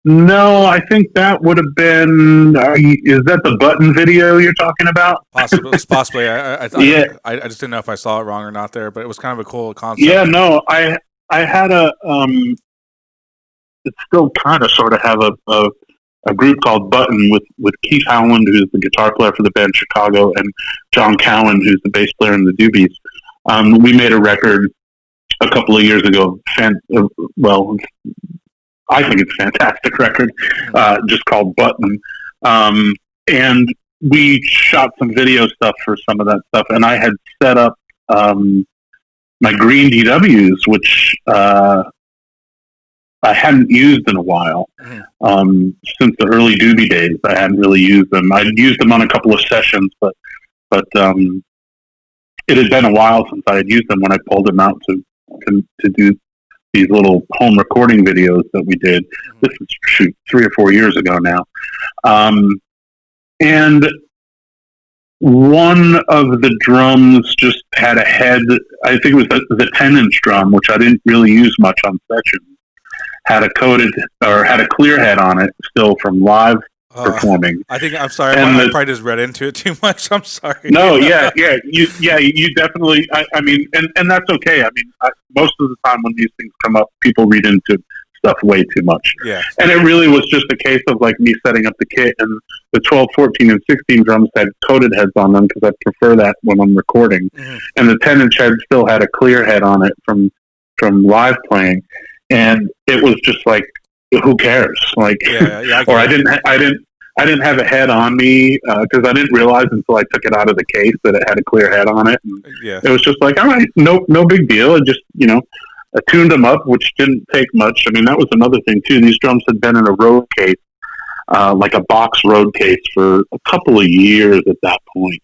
No, I think that would have been. Is that the button video you're talking about? Possibly. I just didn't know if I saw it wrong or not there, but it was kind of a cool concept. Yeah, no, I had a. It's still kind of sort of have a a group called Button with Keith Howland, who's the guitar player for the band Chicago, and John Cowan, who's the bass player in the Doobies. We made a record a couple of years ago. Well, I think it's a fantastic record, just called Button. And we shot some video stuff for some of that stuff, and I had set up my green DWs, which I hadn't used in a while. Since the early Doobie days, I hadn't really used them. I'd used them on a couple of sessions, but it had been a while since I had used them when I pulled them out to do these little home recording videos that we did. This is 3 or 4 years ago now. And one of the drums just had a head, I think it was the 10-inch drum, which I didn't really use much on sessions, had a clear head on it still from live performing. I'm sorry. I probably just read into it too much. I'm sorry. No, yeah. You definitely, I mean, and that's okay. I mean, most of the time when these things come up, people read into stuff way too much. Yeah. And it really was just a case of like me setting up the kit, and the 12, 14, and 16 drums had coated heads on them because I prefer that when I'm recording. And the 10-inch head still had a clear head on it from live playing. And it was just like, who cares? Like, or I didn't have a head on me because I didn't realize until I took it out of the case that it had a clear head on it. And it was just like, all right, no big deal. It just, I tuned them up, which didn't take much. I mean, that was another thing too. These drums had been in a road case, like a box road case, for a couple of years at that point.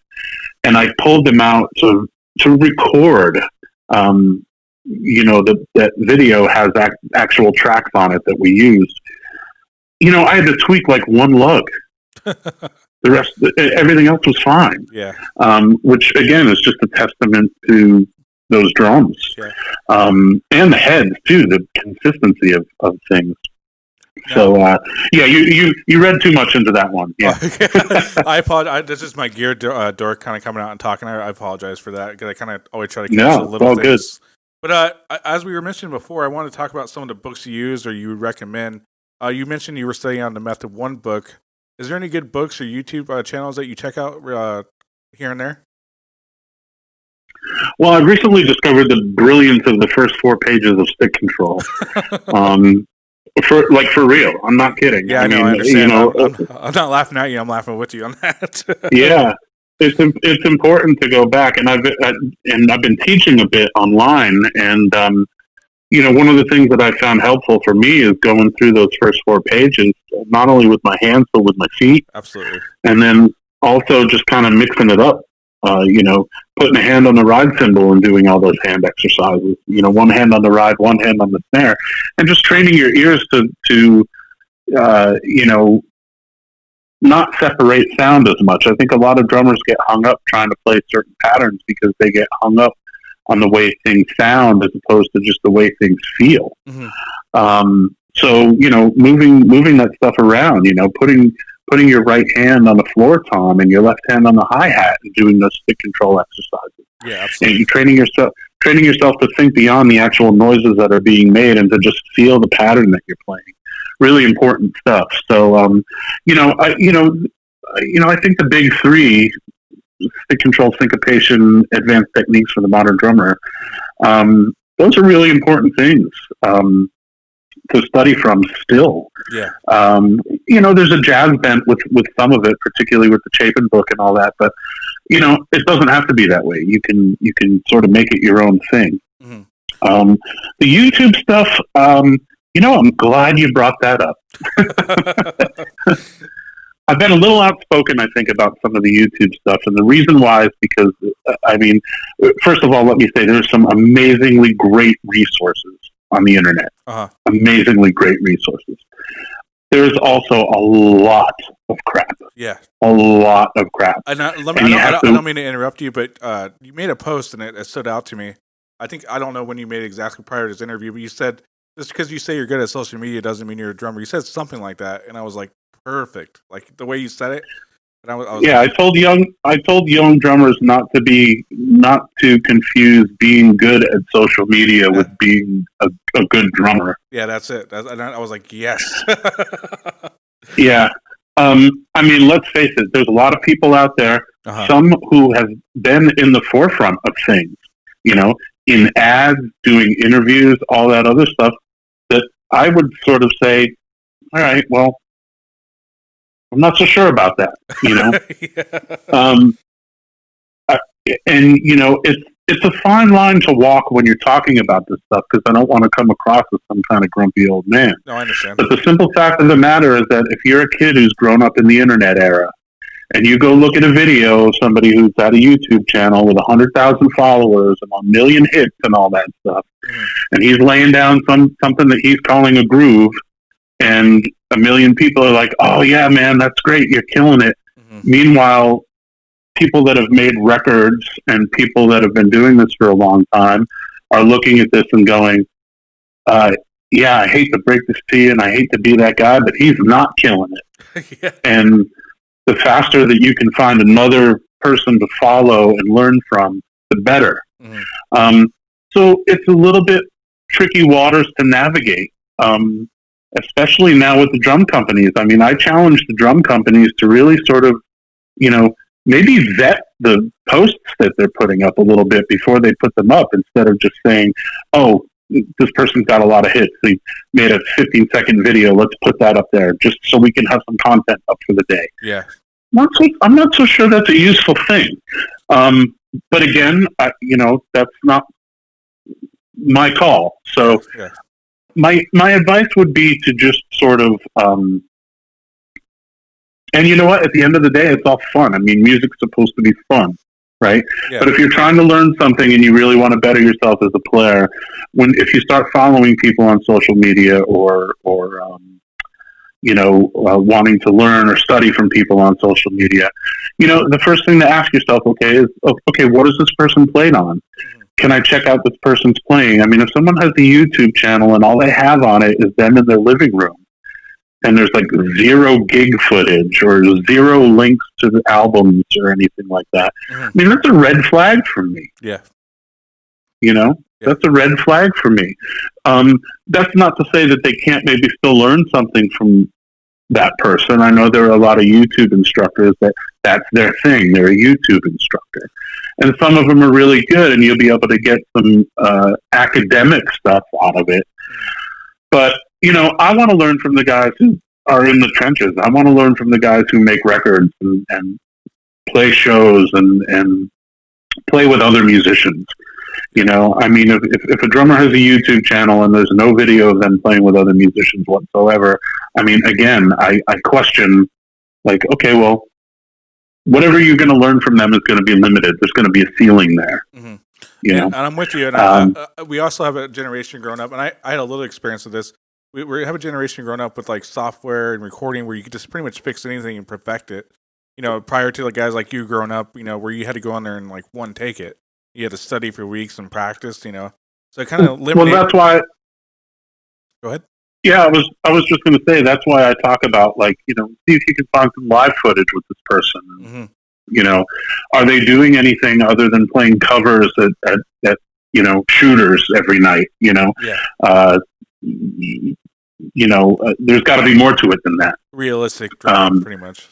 And I pulled them out to record. That video has actual tracks on it that we used. I had to tweak like one lug. The rest, everything else was fine. Yeah. Which again is just a testament to those drums. Yeah. And the heads too, the consistency of things. So you read too much into that one. Yeah. I apologize. This is my gear dork kind of coming out and talking. I apologize for that because I kind of always try to catch the little things. Good. But as we were mentioning before, I wanted to talk about some of the books you use or you would recommend. You mentioned you were studying on the Method 1 book. Is there any good books or YouTube channels that you check out here and there? Well, I've recently discovered the brilliance of the first 4 pages of Stick Control. For real. I'm not kidding. Yeah, I understand. I'm not laughing at you. I'm laughing with you on that. Yeah. It's important to go back, and I've been teaching a bit online, and one of the things that I found helpful for me is going through those first 4 pages, not only with my hands but with my feet. Absolutely. And then also just kind of mixing it up, putting a hand on the ride cymbal and doing all those hand exercises. One hand on the ride, one hand on the snare, and just training your ears to not separate sound as much. I think a lot of drummers get hung up trying to play certain patterns because they get hung up on the way things sound as opposed to just the way things feel. So, moving that stuff around, putting your right hand on the floor tom and your left hand on the hi-hat and doing those stick control exercises. Yeah, absolutely. And training yourself to think beyond the actual noises that are being made and to just feel the pattern that you're playing. Really important stuff. So, I think the big 3, stick control, syncopation, advanced techniques for the modern drummer, those are really important things to study from still. Yeah. There's a jazz bent with some of it, particularly with the Chapin book and all that, but, it doesn't have to be that way. You can sort of make it your own thing. The YouTube stuff, I'm glad you brought that up. I've been a little outspoken, I think, about some of the YouTube stuff. And the reason why is because, first of all, let me say there's some amazingly great resources on the internet. Amazingly great resources. There's also a lot of crap. Yeah. A lot of crap. I don't mean to interrupt you, but you made a post and it stood out to me. I don't know when you made it exactly prior to this interview, but you said, just because you say you're good at social media doesn't mean you're a drummer. You said something like that, and I was like, perfect. Like the way you said it. And I was I told young drummers not to confuse being good at social media with being a good drummer. Yeah, that's it. And I was like, yes. Yeah. I mean, let's face it, there's a lot of people out there, some who have been in the forefront of things, in ads, doing interviews, all that other stuff, that I would sort of say, all right, well, I'm not so sure about that, Yeah. And it's a fine line to walk when you're talking about this stuff, because I don't want to come across as some kind of grumpy old man. No, I understand. But the simple fact of the matter is that if you're a kid who's grown up in the internet era, and you go look at a video of somebody who's got a YouTube channel with 100,000 followers and 1 million hits and all that stuff, and he's laying down something that he's calling a groove, and 1 million people are like, "Oh yeah, man, that's great, you're killing it." Meanwhile, people that have made records and people that have been doing this for a long time are looking at this and going, yeah, I hate to break this to you and I hate to be that guy, but he's not killing it. Yeah. And the faster that you can find another person to follow and learn from, the better. So it's a little bit tricky waters to navigate, especially now with the drum companies. I mean, I challenge the drum companies to really sort of, maybe vet the posts that they're putting up a little bit before they put them up, instead of just saying, oh, this person's got a lot of hits, they made a 15-second video, let's put that up there just so we can have some content up for the day. Yeah. I'm not so sure that's a useful thing. But again, that's not my call. So yeah. My advice would be to just sort of, and you know what? At the end of the day, it's all fun. I mean, music's supposed to be fun, right? Yeah. But if you're trying to learn something and you really want to better yourself as a player, if you start following people on social media or wanting to learn or study from people on social media, the first thing to ask yourself, is what is this person played on? Can I check out this person's playing? I mean, if someone has a YouTube channel and all they have on it is them in their living room, and there's like 0 gig footage or 0 links to the albums or anything like that, I mean, that's a red flag for me. Yeah. That's a red flag for me. That's not to say that they can't maybe still learn something from that person. I know there are a lot of YouTube instructors that's their thing. They're a YouTube instructor. And some of them are really good, and you'll be able to get some academic stuff out of it. But, I want to learn from the guys who are in the trenches. I want to learn from the guys who make records and play shows and play with other musicians. I mean, if a drummer has a YouTube channel and there's no video of them playing with other musicians whatsoever, I mean, again, I question, like, okay, well, whatever you're going to learn from them is going to be limited. There's going to be a ceiling there. And I'm with you. And we also have a generation growing up, and I had a little experience with this. We have a generation growing up with like software and recording where you could just pretty much fix anything and perfect it. Prior to like guys like you growing up, where you had to go on there and like one take it. You had to study for weeks and practice, So it kind of limited. Well, that's why. Go ahead. Yeah, I was just going to say that's why I talk about, like, see if you can find some live footage with this person. Are they doing anything other than playing covers at shooters every night? Yeah. There's got to be more to it than that. Realistic, pretty much.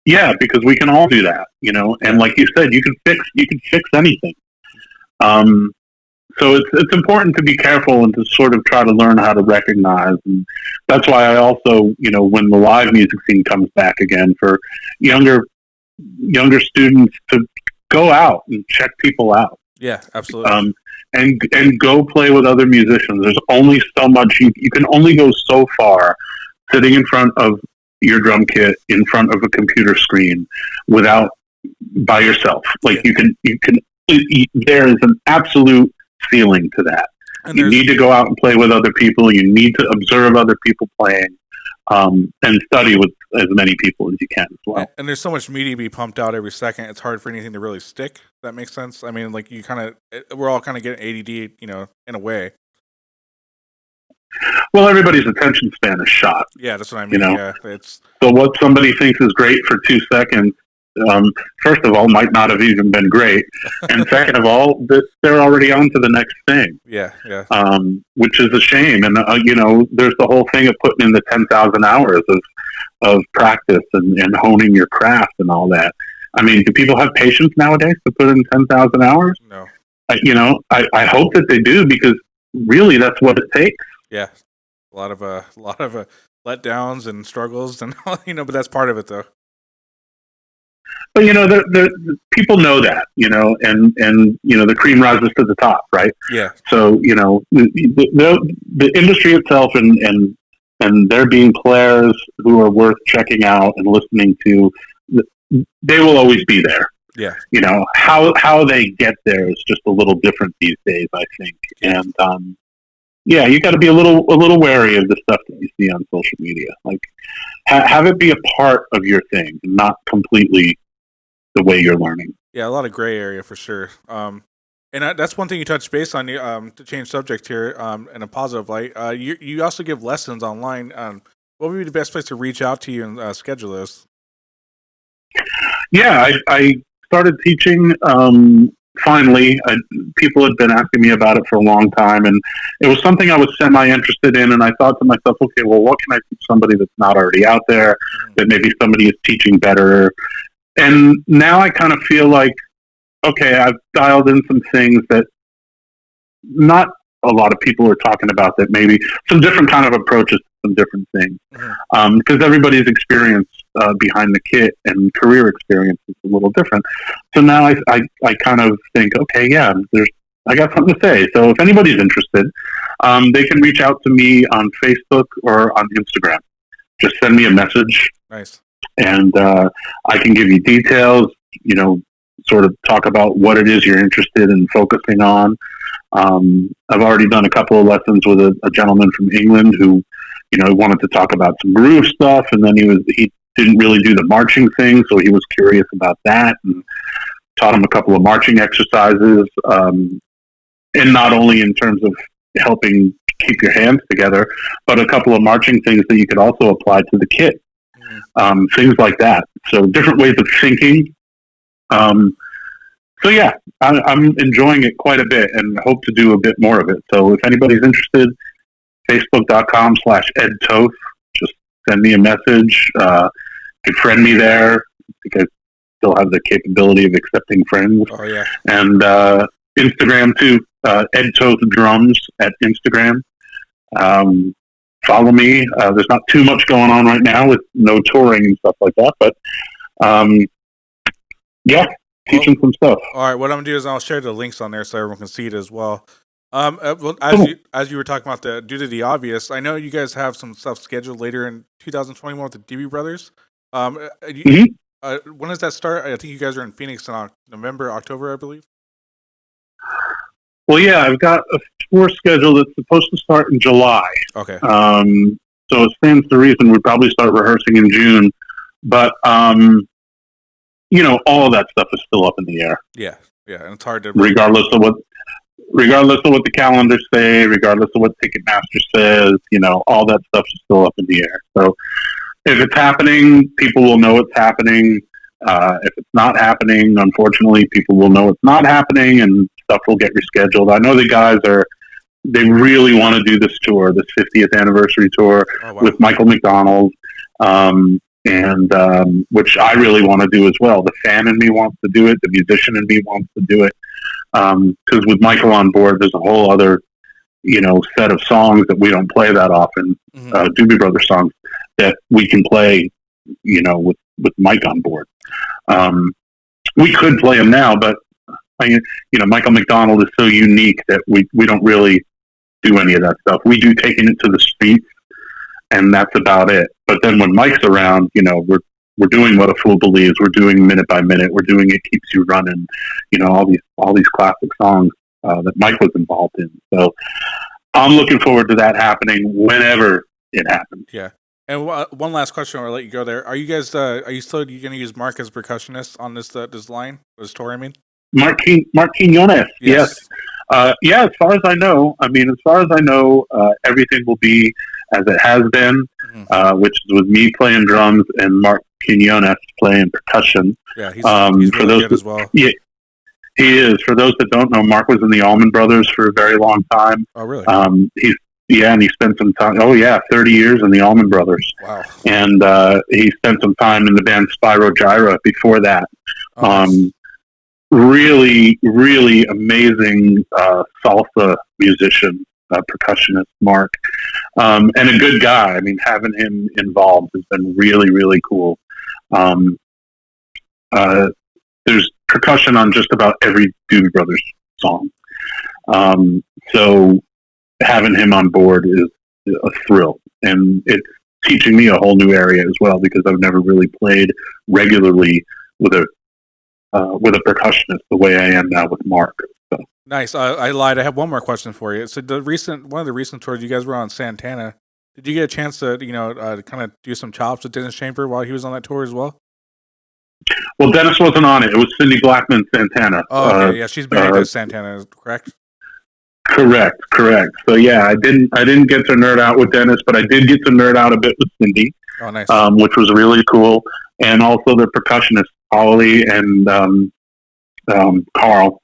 Yeah, because we can all do that, and like you said, you can fix anything. So it's important to be careful and to sort of try to learn how to recognize, and that's why I also, when the live music scene comes back again, for younger students to go out and check people out. Yeah, absolutely. And go play with other musicians. There's only so much you can only go so far sitting in front of your drum kit in front of a computer screen by yourself. Like you can there is an absolute ceiling to that. And you need to go out and play with other people. You need to observe other people playing, and study with as many people as you can as well. And there's so much media to be pumped out every second. It's hard for anything to really stick. If that makes sense. I mean, like we're all kind of getting ADD, in a way. Well, everybody's attention span is shot. Yeah, that's what I mean. Yeah, so what somebody thinks is great for 2 seconds, first of all, might not have even been great, and second of all, they're already on to the next thing. Yeah. Which is a shame. And there's the whole thing of putting in the 10,000 hours of practice and honing your craft and all that. I mean, do people have patience nowadays to put in 10,000 hours? No. I hope that they do, because really that's what it takes. Yeah. A lot of letdowns and struggles, and but that's part of it, though. But the people know that, and the cream rises to the top, right? Yeah. So the industry itself, and there being players who are worth checking out and listening to, they will always be there. Yeah. How they get there is just a little different these days, I think. And you got to be a little wary of the stuff that you see on social media. Like, have it be a part of your thing, not completely the way you're learning. Yeah, a lot of gray area for sure. And that's one thing you touched base on. To change subject here, in a positive light, you also give lessons online. What would be the best place to reach out to you and schedule this? Yeah, I started teaching. Finally, people had been asking me about it for a long time, and it was something I was semi-interested in. And I thought to myself, okay, well, what can I teach somebody that's not already out there, that maybe somebody is teaching better? And now I kind of feel like, okay, I've dialed in some things that not a lot of people are talking about, that maybe some different kind of approaches to some different things. Because everybody's experience behind the kit and career experience is a little different. So now I kind of think, okay, yeah, I got something to say. So if anybody's interested, they can reach out to me on Facebook or on Instagram. Just send me a message. Nice. And I can give you details, sort of talk about what it is you're interested in focusing on. I've already done a couple of lessons with a gentleman from England who, wanted to talk about some groove stuff, and then he didn't really do the marching thing, so he was curious about that, and taught him a couple of marching exercises, and not only in terms of helping keep your hands together, but a couple of marching things that you could also apply to the kit. Things like that. So different ways of thinking. So yeah, I'm enjoying it quite a bit and hope to do a bit more of it. So if anybody's interested, facebook.com/edtoth. Just send me a message. You can friend me there. I think I still have the capability of accepting friends. Oh yeah. And Instagram too. EdToth at Instagram. Follow me. There's not too much going on right now with no touring and stuff like that, but teaching some stuff. All right, what I'm gonna do is I'll share the links on there so everyone can see it as well. As you were talking about due to the obvious, I know you guys have some stuff scheduled later in 2021 with the Doobie Brothers. When does that start? I think you guys are in Phoenix in November, October, I believe. Well, yeah, I've got a tour schedule that's supposed to start in July. Okay. So it stands to reason we'd probably start rehearsing in June, but all of that stuff is still up in the air. Yeah, and it's hard to regardless of what the calendars say, regardless of what Ticketmaster says, all that stuff is still up in the air. So if it's happening, people will know it's happening. If it's not happening, unfortunately, people will know it's not happening, and stuff will get rescheduled. I know the guys they really want to do this tour, this 50th anniversary tour with Michael McDonald, and which I really want to do as well. The fan in me wants to do it. The musician in me wants to do it. Because with Michael on board, there's a whole other, set of songs that we don't play that often, Doobie Brothers songs that we can play, with Mike on board. We could play them now, but Michael McDonald is so unique that we don't really do any of that stuff. We do Taking It to the Streets, and that's about it. But then when Mike's around, we're doing What a Fool Believes. We're doing Minute by Minute. We're doing It Keeps You Running. All these classic songs that Mike was involved in. So I'm looking forward to that happening whenever it happens. Yeah. And one last question, I'll let you go there. Are you guys? Are you still going to use Mark as percussionist on this tour? I mean, Mark Quinones. Yes. As far as I know, everything will be as it has been, which is with me playing drums and Mark Quinones playing percussion. Yeah, he's for really those good as well. Yeah, he is. For those that don't know, Mark was in the Allman Brothers for a very long time. Oh, really? Yeah, and he spent some time. 30 years in the Allman Brothers. Wow. And he spent some time in the band Spyro Gyra before that. Nice. Really, really amazing salsa musician, percussionist, Mark, and a good guy. I mean, having him involved has been really, really cool. There's percussion on just about every Doobie Brothers song. So having him on board is a thrill, and it's teaching me a whole new area as well, because I've never really played regularly with a percussionist the way I am now with Mark. So. Nice. I lied. I have one more question for you. So one of the recent tours you guys were on Santana. Did you get a chance to kind of do some chops with Dennis Chamber while he was on that tour as well? Well, Dennis wasn't on it. It was Cindy Blackman Santana. Oh, okay. Yeah, she's married to Santana, correct? Correct. So yeah, I didn't get to nerd out with Dennis, but I did get to nerd out a bit with Cindy. Oh, nice. Which was really cool, and also the percussionist Ollie and Carl,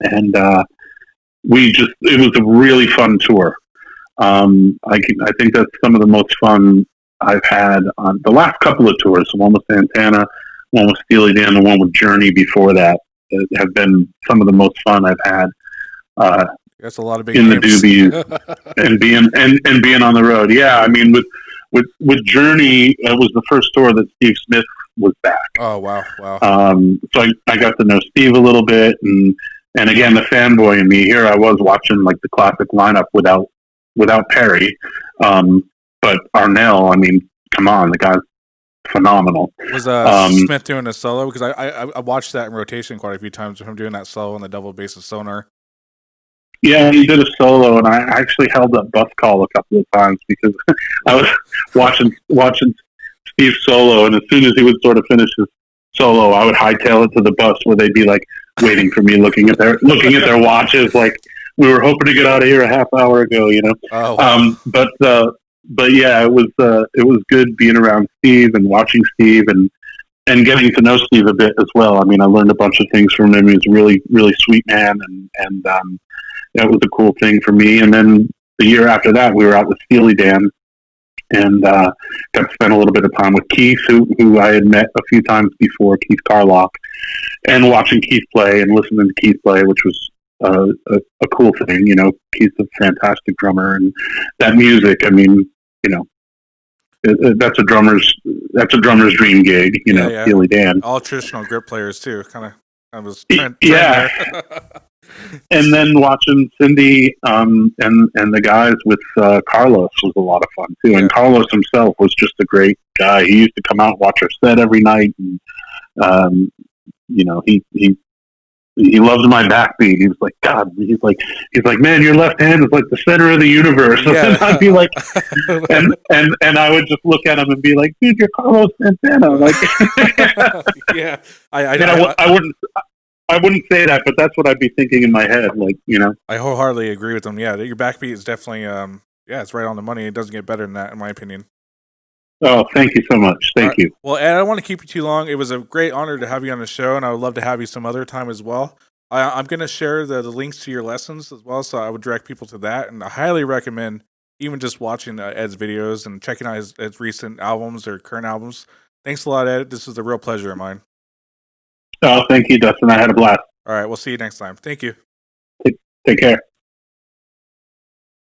and it was a really fun tour. I think that's some of the most fun I've had on the last couple of tours. The one with Santana, one with Steely Dan, the one with Journey before that have been some of the most fun I've had. That's a lot of big in names. The Doobies and being on the road. Yeah, I mean with Journey, it was the first tour that Steve Smith was back. Oh wow. So I got to know Steve a little bit, and again, the fanboy in me, here I was watching like the classic lineup without Perry, but Arnell, I mean, come on, the guy's phenomenal. Was Smith doing a solo? Because I watched that in rotation quite a few times with him doing that solo on the double bass of Sonar. Yeah, he did a solo, and I actually held up bus call a couple of times because I was watching Steve solo, and as soon as he would sort of finish his solo, I would hightail it to the bus where they'd be like waiting for me, looking at their watches, like we were hoping to get out of here a half hour ago, you know. Oh, wow. But yeah, it was good being around Steve and watching Steve and getting to know Steve a bit as well. I mean, I learned a bunch of things from him. He was a really, really sweet man, and that was a cool thing for me. And then the year after that, we were out with Steely Dan, and got to spend a little bit of time with Keith, who I had met a few times before, Keith Carlock, and watching Keith play and listening to Keith play, which was a cool thing. You know, Keith's a fantastic drummer, and that music, I mean, you know, that's a drummer's dream gig. You know, Steely Dan. All traditional grip players too. Kind of was yeah. And then watching Cindy and the guys with Carlos was a lot of fun too. Yeah. And Carlos himself was just a great guy. He used to come out and watch our set every night, and you know, he loved my backbeat. He was like, God, he's like, man, your left hand is like the center of the universe. Yeah. And I'd be like, and I would just look at him and be like, dude, you're Carlos Santana. Like, yeah, I wouldn't say that, but that's what I'd be thinking in my head. Like, you know, I wholeheartedly agree with him. Yeah, your backbeat is definitely, it's right on the money. It doesn't get better than that, in my opinion. Oh, thank you so much. Thank you. Well, Ed, I don't want to keep you too long. It was a great honor to have you on the show, and I would love to have you some other time as well. I'm going to share the links to your lessons as well, so I would direct people to that, and I highly recommend even just watching Ed's videos and checking out his recent albums or current albums. Thanks a lot, Ed. This was a real pleasure of mine. Oh, thank you, Dustin. I had a blast. All right, we'll see you next time. Thank you. Take care.